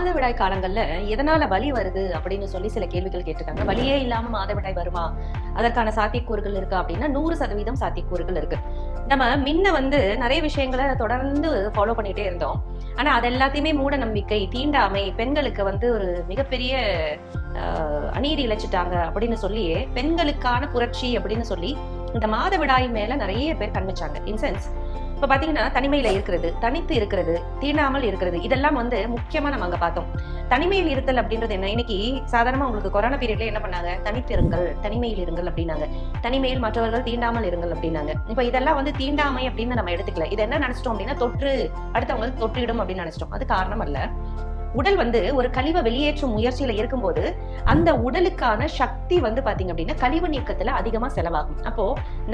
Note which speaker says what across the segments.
Speaker 1: மாதவிடாய் காலங்கள்ல எதனால வலி வருது அப்படின்னு சொல்லி சில கேள்விகள் கேட்டிருக்காங்க. வலியே இல்லாம மாதவிடாய் வருமா, அதற்கான சாத்தியக்கூறுகள் இருக்கா அப்படின்னா 100% சாத்தியக்கூறுகள் இருக்கு. நம்ம முன்ன நிறைய விஷயங்களை தொடர்ந்து ஃபாலோ பண்ணிட்டே இருந்தோம். ஆனா அது எல்லாத்தையுமே மூட நம்பிக்கை, தீண்டாமை, பெண்களுக்கு ஒரு மிகப்பெரிய அநீதி இழைச்சிட்டாங்க அப்படின்னு சொல்லியே பெண்களுக்கான புரட்சி அப்படின்னு சொல்லி இந்த மாதவிடாய் மேல நிறைய பேர் கண்மிச்சாங்க. இன்சென்ஸ் இப்ப பாத்தீங்கன்னா தனிமையில இருக்கிறது, தனித்து இருக்கிறது, தீண்டாமல் இருக்கிறது, இதெல்லாம் முக்கியமா நம்ம அங்க பார்த்தோம். தனிமையில் இருத்தல் அப்படின்றது என்ன? இன்னைக்கு சாதாரணமா உங்களுக்கு கொரோனா பீரியட்ல என்ன பண்ணாங்க? தனித்திருங்கள், தனிமையில் இருங்கள் அப்படின்னாங்க. தனிமையில் மற்றவர்கள் தீண்டாமல் இருங்கள் அப்படின்னாங்க. இப்ப இதெல்லாம் தீண்டாமை அப்படின்னு நம்ம எடுத்துக்கல. இது என்ன நினைச்சிட்டோம் அப்படின்னா தொற்று அடுத்தவங்களுக்கு தொற்றிடும் அப்படின்னு நினைச்சிட்டோம். அது காரணம் அல்ல. உடல் ஒரு கழிவை வெளியேற்றும் முயற்சியில இருக்கும்போது அந்த உடலுக்கான சக்தி பாத்தீங்க அப்படின்னா கழிவு நீக்கத்துல அதிகமா செலவாகும். அப்போ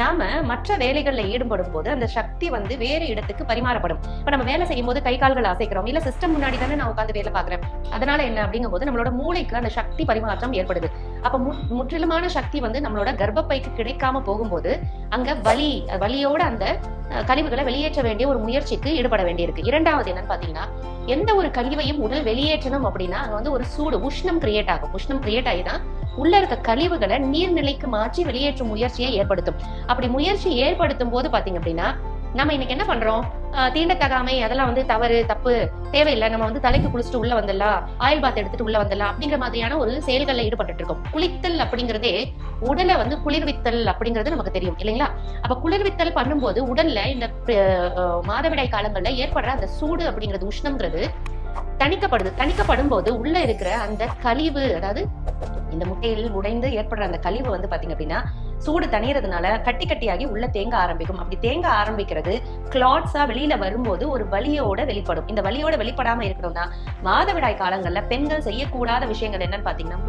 Speaker 1: நாம மற்ற வேலைகள்ல ஈடுபடும் போது அந்த சக்தி வேற இடத்துக்கு பரிமாறப்படும். இப்ப நம்ம வேலை செய்யும் போது கை கால்கள் அசைக்கிறோம், இல்ல சிஸ்டம் முன்னாடி தானே நான் உட்காந்து வேலை பாக்குறேன். அதனால என்ன அப்படிங்கும் போது நம்மளோட மூளைக்கு அந்த சக்தி பரிமாற்றம் ஏற்படுது. அப்ப முற்றிலுமான சக்தி நம்மளோட கர்ப்பப்பைக்கு கிடைக்காம போகும்போது அங்க வலியோட அந்த கழிவுகளை வெளியேற்ற வேண்டிய ஒரு முயற்சிக்கு ஈடுபட வேண்டியிருக்கு. இரண்டாவது என்னன்னு பாத்தீங்கன்னா, எந்த ஒரு கழிவையும் உடல் வெளியேற்றணும் அப்படின்னா அங்க ஒரு சூடு, உஷ்ணம் கிரியேட் ஆகும். உஷ்ணம் கிரியேட் ஆகினா உள்ள இருக்க கழிவுகளை நீர்நிலைக்கு மாற்றி வெளியேற்றும் முயற்சியை ஏற்படுத்தும். அப்படி முயற்சி ஏற்படுத்தும் போது பாத்தீங்க அப்படின்னா நம்ம இன்னைக்கு என்ன பண்றோம்? தீண்டத்தகாமை, அதெல்லாம் தவறு, தப்பு, தேவையில்லை, நம்ம தலைக்கு குளிச்சுட்டு உள்ள வந்துடலாம், ஆயில் பாத் எடுத்துட்டு உள்ள வந்துடலாம் அப்படிங்கிற மாதிரியான ஒரு செயல்கள்ல ஈடுபட்டு இருக்கோம். குளித்தல் அப்படிங்கிறதே உடலை குளிர்வித்தல் அப்படிங்கிறது நமக்கு தெரியும் இல்லைங்களா? அப்ப குளிர்வித்தல் பண்ணும்போது உடல்ல இந்த மாதவிடாய் காலங்கள்ல ஏற்படுற அந்த சூடு அப்படிங்கிறது, உஷ்ணம்ங்கிறது தணிக்கப்படும் போது உள்ள இருக்கிற அந்த கழிவு, அதாவது இந்த முட்டையில் உடைந்து ஏற்படுற அந்த கழிவு பாத்தீங்க அப்படின்னா சூடு தணியறதுனால கட்டி கட்டியாகி உள்ள தேங்க ஆரம்பிக்கும். அப்படி தேங்க ஆரம்பிக்கிறது கிளாட்ஸா வெளியில வரும்போது ஒரு வலியோட வெளிப்படும். இந்த வலியோட வெளிப்படாம இருக்கணும்னா மாதவிடாய் காலங்கள்ல பெண்கள் செய்யக்கூடாத விஷயங்கள் என்னன்னு பாத்தீங்கன்னா